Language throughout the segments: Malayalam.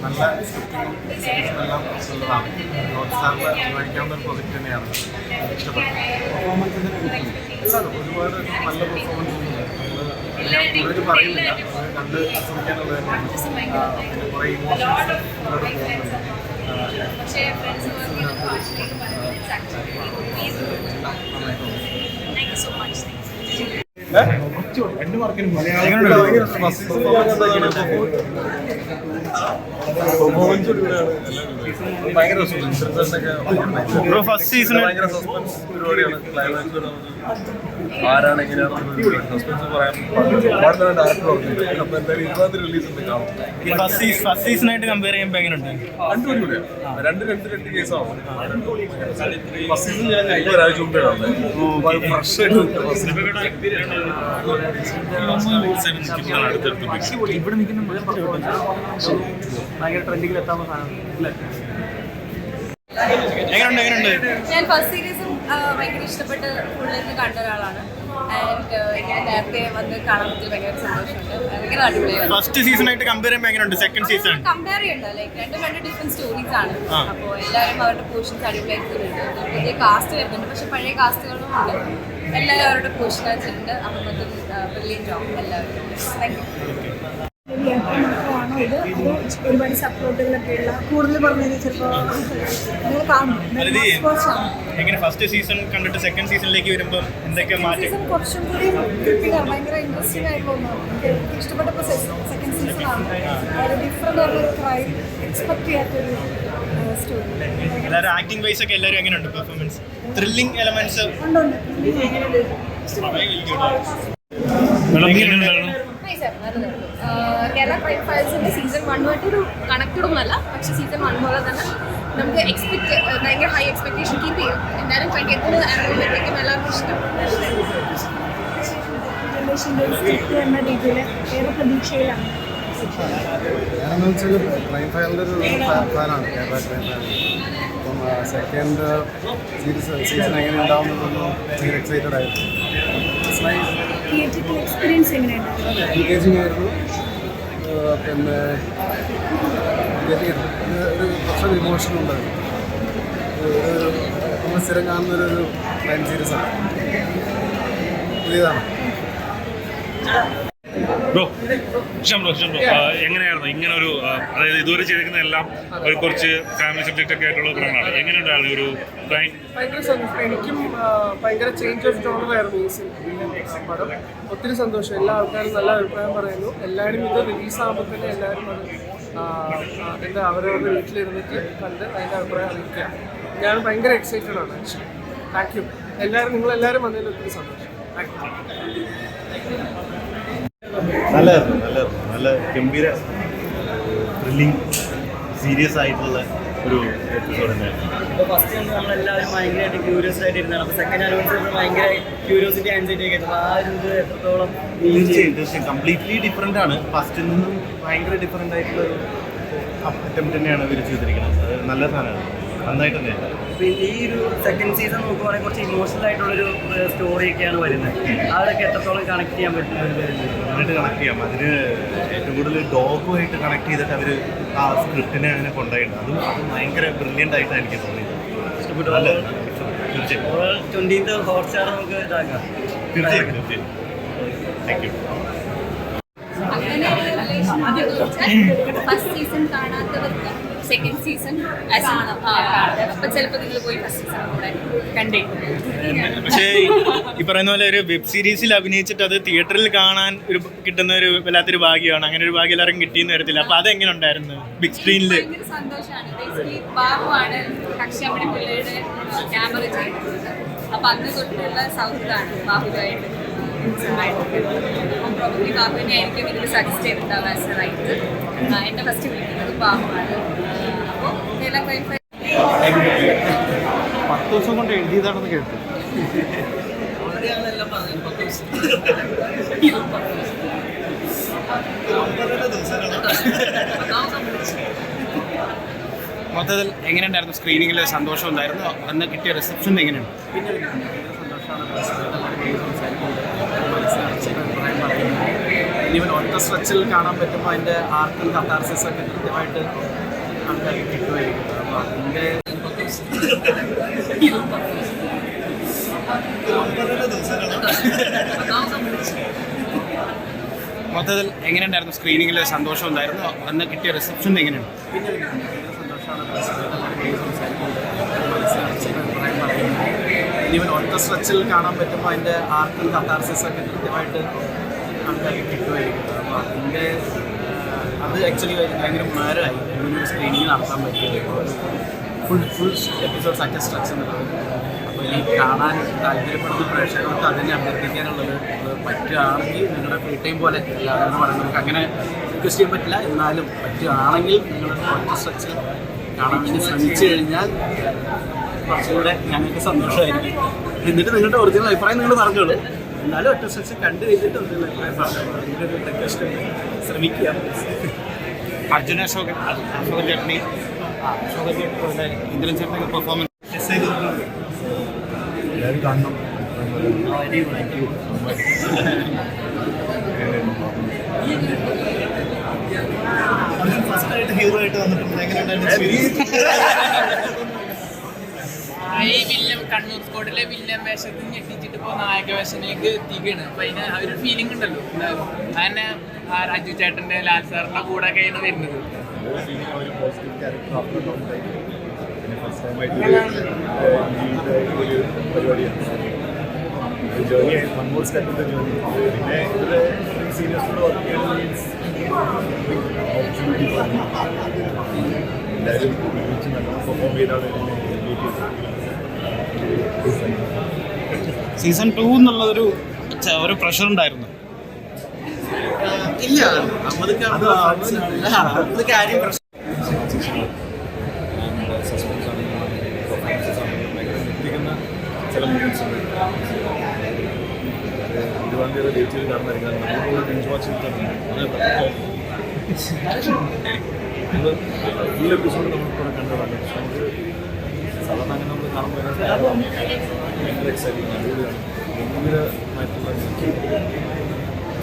നല്ല സ്ക്രിപ്റ്റിങ്ങും എക്സിക്യൂഷനെല്ലാം നല്ലതാണ്. ഹോട്ട്സ്റ്റാറിൽ വായിക്കാവുന്ന ഒരു പ്രൊജക്റ്റ് തന്നെയാണ്. ഇഷ്ടപ്പെട്ടു. എല്ലാവരും ഒരുപാട് നല്ല പെർഫോമൻസ് ഉണ്ട്. ഞാൻ കൂടുതൽ പറയുന്നില്ല, കണ്ട് ആസ്വദിക്കാനുള്ളത് തന്നെയാണ്. പിന്നെ കുറേ ഇമോഷൻസ് പോകുന്നുണ്ട്. ഫസ്റ്റ് സീസൺ ഭയങ്കര സസ്പെൻസ് പരിപാടിയാണ്. ക്ലൈമാക്സ് ആരാണ് എങ്ങനെയാണെന്ന് സസ്പെൻസ് പറയാൻ ഡയറക്ടർ പറഞ്ഞിട്ടുണ്ട്. അപ്പൊ എന്തായാലും 20 റിലീസ് ഉണ്ട് കാണും. ഫസ്റ്റ് സീസണായിട്ട് കമ്പയർ ചെയ്യുമ്പോൾ എങ്ങനെയുണ്ട്? രണ്ട് കേസാണ്. ഫസ്റ്റ് സീസൺ ഞാൻ ഒരാഴ്ച മുമ്പേ ഫ്രഷ് ആയിട്ട് ഇവിടെ നിൽക്കുന്ന ഭയങ്കര ട്രെൻഡിങ്ങിൽ എത്താവുന്ന സാധനം. എങ്ങനെയുണ്ട്? ഞാൻ ഫസ്റ്റ് സീരീസും ഭയങ്കര ഇഷ്ടപ്പെട്ട് ഫുള്ളിരുന്ന് കണ്ട ഒരാളാണ്. ആൻഡ് ഞാൻ നേരത്തെ വന്ന് കാണാൻ പറ്റിയ ഭയങ്കര സന്തോഷമുണ്ട്. ഭയങ്കര അടിപൊളിയാണ്. ഫസ്റ്റ് സീസണായിട്ട് കമ്പയർ ചെയ്യുമ്പോൾ എങ്ങനെയുണ്ട്? സെക്കൻഡ് സീസൺ കമ്പയർ ചെയ്യണ്ട, ലൈക്ക് രണ്ടും ഡിഫറെന്റ് സ്റ്റോറീസ് ആണ്. അപ്പോൾ എല്ലാവരും അവരുടെ പോർഷൻസ് അടിപൊളിയായിട്ടുണ്ട്. പുതിയ കാസ്റ്റ് വരുന്നുണ്ട്, പക്ഷെ പഴയ കാസ്റ്റുകളും ഉണ്ട്. എല്ലാവരും അവരുടെ പോർഷൻ വെച്ചിട്ടുണ്ട്. അപ്പം മൊത്തം ബ്രില്യൻ്റ് ജോബ് എല്ലാവരും. Thank you. മാത്രമാണോ ഇത്? ഒരുപാട് സപ്പോർട്ടുകളൊക്കെ ഉള്ള കൂടുതൽ പറഞ്ഞത് ചിലപ്പോൾ നിങ്ങൾ കാണും. എങ്ങനെ ഫസ്റ്റ് സീസൺ കണ്ടിട്ട് സെക്കൻഡ് സീസണിലേക്ക് വരുമ്പോൾ എന്തൊക്കെ മാറ്റം? സീസൺ കുറച്ചും കൂടി ഭയങ്കര ഇൻട്രസ്റ്റിംഗ് ആയിട്ടുള്ള ഒന്നാണ്. എനിക്ക് ഇഷ്ടപ്പെട്ടപ്പോൾ സെക്കൻഡ് സീസണാണ്. ഒരു ഡിഫറെൻ്റ് ആയിട്ടുള്ള ക്രൈം എക്സ്പെക്ട് ചെയ്യാത്തൊരു സ്റ്റോറി. എല്ലാവരും ആക്ടിംഗ് വൈസ് ഒക്കെ എല്ലാവരും എങ്ങനെയുണ്ട്? പെർഫോമൻസ്, ത്രില്ലിംഗ് എലമെന്റ്സ് ഉണ്ടുണ്ട്. കേരള ക്രൈം ഫയൽസിന്റെ സീസൺ 1 ഒരു കണക്റ്റഡ് ഒന്നുമല്ല, പക്ഷെ സീസൺ 1 പോലെ തന്നെ നമുക്ക് ഭയങ്കര ഹൈ എക്സ്പെക്ടേഷൻ കീപ്പ് ചെയ്യും. എന്തായാലും ഭയങ്കര ആകുമ്പോഴത്തേക്കും എല്ലാവർക്കും ഇഷ്ടം. എന്ന രീതിയിൽ ഏറെ പ്രതീക്ഷയിലാണ്. ഞാനെന്ന് വെച്ചാൽ ക്രൈം ഫയലിൻ്റെ ഒരു ഫാനാണ്. Kerala crime file. അപ്പം സെക്കൻഡ് സീസൺ എങ്ങനെ ഉണ്ടാവുന്നതൊന്നും ഭയങ്കര എക്സൈറ്റഡ് ആയിരുന്നു. തിയേറ്ററിക്കൽ എക്സ്പീരിയൻസ് എങ്ങനെയുണ്ട്? എൻഗേജിങ് ആയിരുന്നു. പിന്നെ ഒരു കുറച്ചൊരു ഇമോഷൻ ഉണ്ടായിരുന്നു. നമ്മൾ സ്ഥിരം കാണുന്നൊരു ക്രൈം സീരീസാണ്. പുതിയതാണ്. ബ്രോ എങ്ങനെയായിരുന്നു ഇങ്ങനെ ഒരു, അതായത് ഇതുവരെ ചെയ്തിരിക്കുന്ന എല്ലാം ഒരു കുറച്ച് ഫാമിലി സബ്ജക്റ്റ് ഒക്കെ ആയിട്ടുള്ള പടങ്ങളാണ്. എങ്ങനെയുണ്ടായിരുന്നു ഒരു ക്രൈം? ഭയങ്കര സന്തോഷം. എനിക്കും ഭയങ്കര ചേഞ്ച് ഓഫ് ടോണറായിരുന്നു ഈ പടം. ഒത്തിരി സന്തോഷം. എല്ലാ ആൾക്കാരും നല്ല അഭിപ്രായം പറയുന്നു. എല്ലാവരും ഇത് റിലീസാകുമ്പോൾ തന്നെ എല്ലാവരും അത് എന്താ അവരവരുടെ വീട്ടിലിരുന്നിട്ട് കണ്ട് അതിൻ്റെ അഭിപ്രായം അറിയിക്കുക. ഞാൻ ഭയങ്കര എക്സൈറ്റഡ് ആണ് ആക്ച്വലി. താങ്ക് യു എല്ലാവരും. നിങ്ങളെല്ലാവരും വന്നതിൽ ഒത്തിരി സന്തോഷം. Thank you. നല്ല ഗംഭീര ത്രില്ലിംഗ് സീരിയസ് ആയിട്ടുള്ള ഒരു എപ്പിസോഡ് തന്നെയായിരുന്നു. ഇപ്പോൾ ഫസ്റ്റ് നമ്മളെല്ലാവരും ഭയങ്കരമായിട്ട് ക്യൂരിയസ് ആയിട്ടിരുന്നതാണ്. അപ്പോൾ സെക്കൻഡ് അനൗൺസ് ഭയങ്കര ക്യൂരിയോസിറ്റി ആൻസൈറ്റി ഒക്കെ ആയിരുന്നു. ആ ഒരു ഇത് എത്രത്തോളം തീർച്ചയായും കംപ്ലീറ്റ്ലി ഡിഫറെൻ്റ് ആണ്. ഫസ്റ്റിൽ നിന്നും ഭയങ്കര ഡിഫറെൻ്റ് ആയിട്ടുള്ള ഒരു അറ്റംപ്റ്റ് തന്നെയാണ് ഇവർ ചെയ്തിരിക്കുന്നത്. അത് നല്ല സാധനമാണ്, നന്നായിട്ട് തന്നെയാണ്. പിന്നെ ഈ ഒരു സെക്കൻഡ് സീസൺ നോക്കുവാണെങ്കിൽ കുറച്ച് ഇമോഷണൽ ആയിട്ടുള്ളൊരു സ്റ്റോറിയൊക്കെയാണ് വരുന്നത്. അതൊക്കെ എത്രത്തോളം കണക്ട് ചെയ്യാൻ പറ്റുന്ന നന്നായിട്ട് കണക്ട് ചെയ്യാം. അതിന് ഏറ്റവും കൂടുതൽ ഡോഗുമായിട്ട് കണക്ട് ചെയ്തിട്ട് അവർ ആ സ്ക്രിപ്റ്റിനെ അങ്ങനെ കൊണ്ടുപോയിട്ടുണ്ട്. അത് ഭയങ്കര ബ്രില്യൻ്റ് ആയിട്ടാണ് എനിക്ക് തോന്നിയത്. ഇഷ്ടപ്പെട്ടു. തീർച്ചയായും 20th ഹോട്ട്സ്റ്റാർ നമുക്ക് ഇതാക്കാം. തീർച്ചയായും താങ്ക് യു. ഫസ്റ്റ് സീസൺ കാണാത്തവർക്ക് സെക്കൻഡ് സീസൺ അപ്പൊ ചിലപ്പോൾ നിങ്ങൾ പോയി ഫസ്റ്റ് സീസൺ കൂടെ കണ്ടേക്കും. പക്ഷേ ഈ പറയുന്ന പോലെ ഒരു വെബ് സീരീസിൽ അഭിനയിച്ചിട്ട് അത് തിയേറ്ററിൽ കാണാൻ ഒരു കിട്ടുന്ന ഒരു വല്ലാത്തൊരു ഭാഗ്യമാണ്. അങ്ങനെ ഒരു ഭാഗ്യം എല്ലാവരും കിട്ടിയെന്ന് വരത്തില്ല. അപ്പൊ അതെങ്ങനെ ഉണ്ടായിരുന്നു ബിഗ് സ്ക്രീനിൽ? ഭയങ്കര സന്തോഷമാണ്. ബേസിക്കലി ബാബുവാണ് കക്ഷ്യാമണി പിള്ളയുടെ ക്യാമറ ചെയ്തിട്ടുള്ളത്. അപ്പൊ അന്ന് തൊട്ടുള്ള സൗഹൃദമാണ് ബാബുവായിട്ട്. പ്രോബ്ലി ബാബുവിനെ ആയിരിക്കും ഇതിൽ സജസ്റ്റ് ചെയ്തിട്ടുണ്ടാവുക ആസ് എ റൈറ്റ്. എൻ്റെ ഫസ്റ്റ് വിളിക്കുന്നത് ബാബുവാണ്. അപ്പോൾ കേരള ക്രൈം ഫയൽ 10 ദിവസം കൊണ്ട് എഴുതിയതാണെന്ന് കേട്ടു. മൊത്തത്തിൽ എങ്ങനെയുണ്ടായിരുന്നു? സ്ക്രീനിങ്ങിൽ സന്തോഷം ഉണ്ടായിരുന്നു? അന്ന് കിട്ടിയ റിസപ്ഷൻ എങ്ങനെയുണ്ട്? സന്തോഷമാണ്. ഈവൻ ഒറ്റ സ്ട്രെച്ചിൽ കാണാൻ പറ്റുമ്പോൾ അതിൻ്റെ ആർക്കും കത്താർസിസ് ഒക്കെ കൃത്യമായിട്ട് ആൾക്കാർക്ക് കിട്ടുമായിരിക്കും. അപ്പോൾ അതിൻ്റെ മൊത്തത്തിൽ എങ്ങനെയുണ്ടായിരുന്നു സ്ക്രീനിങ്ങിൽ സന്തോഷം ഉണ്ടായിരുന്നു അന്ന് കിട്ടിയ റിസപ്ഷൻ എങ്ങനെയുണ്ട്? പിന്നെ ഈവൻ ഒറ്റ സ്ട്രെച്ചിൽ കാണാൻ പറ്റുമ്പോൾ അതിൻ്റെ ആർക്കും കത്താർസിസ് ഒക്കെ കൃത്യമായിട്ട് ആൾക്കാർക്ക് കിട്ടുമായിരിക്കും. അപ്പോൾ അതിൻ്റെ അത് ആക്ച്വലി ഭയങ്കര ഉപകാരമായി ഇങ്ങനൊരു സ്ക്രീനിങ് നടത്താൻ പറ്റിയത്. ഫുൾ എപ്പിസോഡ്സ് അറ്റ സ്ട്രെച്ച് എന്നുള്ളത്. അപ്പോൾ ഇനി കാണാൻ താല്പര്യപ്പെടുന്ന പ്രേക്ഷകർക്ക് അതിനെ അഭ്യർത്ഥിക്കാനുള്ളത് പറ്റുകയാണെങ്കിൽ നിങ്ങളുടെ ഫ്രീ ടൈം പോലെ എല്ലാവരും പറയുന്നത് നമുക്ക് അങ്ങനെ റിക്വസ്റ്റ് ചെയ്യാൻ പറ്റില്ല. എന്നാലും പറ്റുകയാണെങ്കിൽ നിങ്ങൾ ഒറ്റ സ്ട്രെച്ചിൽ കാണാൻ വേണ്ടി ശ്രമിച്ചു കഴിഞ്ഞാൽ കുറച്ചുകൂടെ ഞങ്ങൾക്ക് സന്തോഷമായിരിക്കും. എന്നിട്ട് നിങ്ങളുടെ ഒറിജിനൽ അഭിപ്രായം നിങ്ങൾ പറഞ്ഞോളൂ. എന്നാലും ഒറ്റ സ്ട്രെച്ച് കണ്ടു കഴിഞ്ഞിട്ട് ഒറിജിനൽ അഭിപ്രായം പറഞ്ഞോളൂ. അതിൻ്റെ ഒരു റിക്വസ്റ്റ് ശ്രമിക്കുക. അർജുന അശോകൻ ചേട്ടനി ഇന്ദ്രൻ ചേട്ടൻ്റെ പെർഫോമൻസ് എല്ലാവരും കാണണം. ഫസ്റ്റായിട്ട് ഹീറോ ആയിട്ട് വന്നിട്ടുണ്ട്. എങ്ങനെയുണ്ടായിരുന്നു? ഈ വില്ലൻ കണ്ണൂർ സ്കോഡിലെ വില്ലൻ വേഷത്തിൽ ഞെട്ടിച്ചിട്ട് ഇപ്പോൾ നായക വേഷത്തിലേക്ക് എത്തിക്കുകയാണ്. അപ്പം അതിന് ആ ഒരു ഫീലിംഗ് ഉണ്ടല്ലോ. അതന്നെ ആ രാജു ചേട്ടൻ്റെ ലാൽ സാറിൻ്റെ കൂടെ ഒക്കെയാണ് വരുന്നത്. പിന്നെ ഫസ്റ്റ് ടൈമായിട്ട് ഒരു പരിപാടിയാണ്. ജേർണി വൺ മോർ സ്റ്റെപ്പിൻ്റെ ജേർണി. പിന്നെ ഇവരുടെ സീനിയേഴ്സിനോട് വർക്ക് ചെയ്യുന്ന മീൻസ് ഓപ്പർച്യൂണിറ്റി എല്ലാവരും ഒരുമിച്ച് നല്ലോണം പെർഫോം ചെയ്താണ് സീസൺ 2 എന്നുള്ളതൊരു ഒരു പ്രഷർ ഉണ്ടായിരുന്നു. ഇല്ല, അത് കാര്യം പ്രശ്നം. സസ്പെൻസ് ആണെങ്കിലും പെർഫോമൻസസ് ആണെങ്കിലും ഭയങ്കര ഞെട്ടിക്കുന്ന ചില മൂമെൻറ്റ്സ് ഉണ്ട്. ഒരുപാട് പേര് ഡേറ്റ് ചെയ്ത് കാണുന്നതായിരിക്കും. നമ്മളിപ്പോൾ ബിഞ്ച് വാച്ച് ചെയ്തിട്ടുണ്ട്. ഫുൾ എപ്പിസോഡ് നമ്മളിപ്പോൾ കണ്ടതാണ്. പക്ഷെ നമുക്ക് സാധാരണ അങ്ങനെ നമ്മൾ കാണുമ്പോൾ ഭയങ്കര എക്സൈറ്റിംഗ് അടിപൊളിയാണ്. ഗംഭീരമായിട്ടുള്ള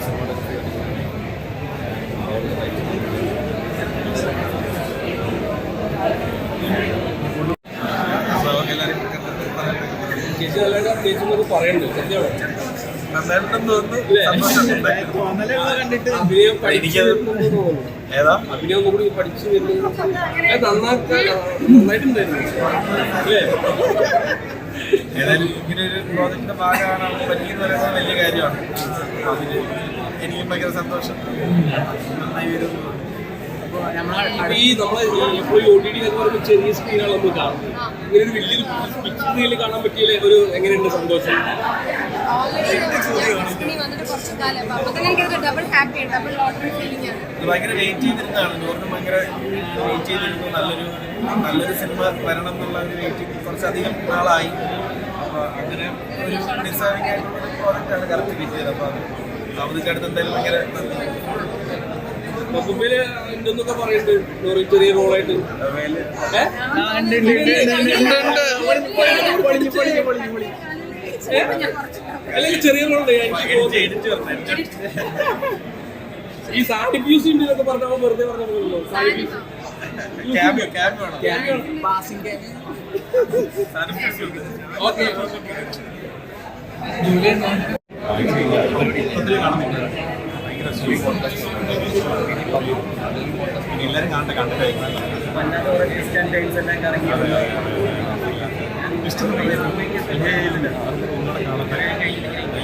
സിനിമയുടെ നന്നായിട്ടുണ്ടെന്ന് തോന്നുന്നു. ഏതാ അഭിനയം കൂടി പഠിച്ചു നന്നായിട്ടുണ്ടായിരുന്നു. ഏതായാലും ഇങ്ങനെ ഒരു പ്രോജക്റ്റിന്റെ ഭാഗമാണ് പറ്റിയെന്ന് പറയുന്നത് വലിയ കാര്യമാണ്. അതിന് എനിക്കും ഭയങ്കര സന്തോഷം. നന്നായി വരുന്നു. ഈ നമ്മളെ ഇപ്പോൾ OTT എന്ന് പറയുമ്പോൾ ചെറിയ സ്ക്രീനാണ് നമ്മൾ കാണുന്നത്. ഇങ്ങനെ ഒരു വലിയൊരു ബിഗ് സ്ക്രീനിൽ കാണാൻ പറ്റിയ ഒരു എങ്ങനെയുണ്ട് സന്തോഷം? ഭയങ്കര വെയിറ്റ് ചെയ്തിരുന്നതാണ്. നൂറിന് ഭയങ്കര വെയിറ്റ് ചെയ്തിരുന്നു. നല്ലൊരു സിനിമ വരണം എന്നുള്ള ഒരു വെയിറ്റിംഗ് കുറച്ചധികം നാളായി. അപ്പോൾ അങ്ങനെ ഒരു ഡിസൈനിങ് ആയിട്ടുള്ള ഒരു പ്രോജക്റ്റാണ് കറക്റ്റ് കിട്ടിയത്. അപ്പോൾ അത് അവധിക്കടുത്ത് എന്തായാലും ഭയങ്കര മൊബൈല് എന്തെന്നൊക്കെ പറയുന്നുണ്ട് ചെറിയ റോളായിട്ട്. അല്ലെങ്കിൽ ചെറിയ റോളുണ്ട്. ഈ സാഹിബ് യൂസ് എന്നൊക്കെ പറഞ്ഞാൽ വെറുതെ പറഞ്ഞല്ലോ. ഓക്കെ എല്ലാവരും കണ്ടിട്ട്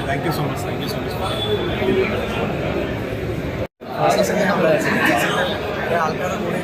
താങ്ക് യു സോ മച്ച്. ആൾക്കാരുടെ കൂടെ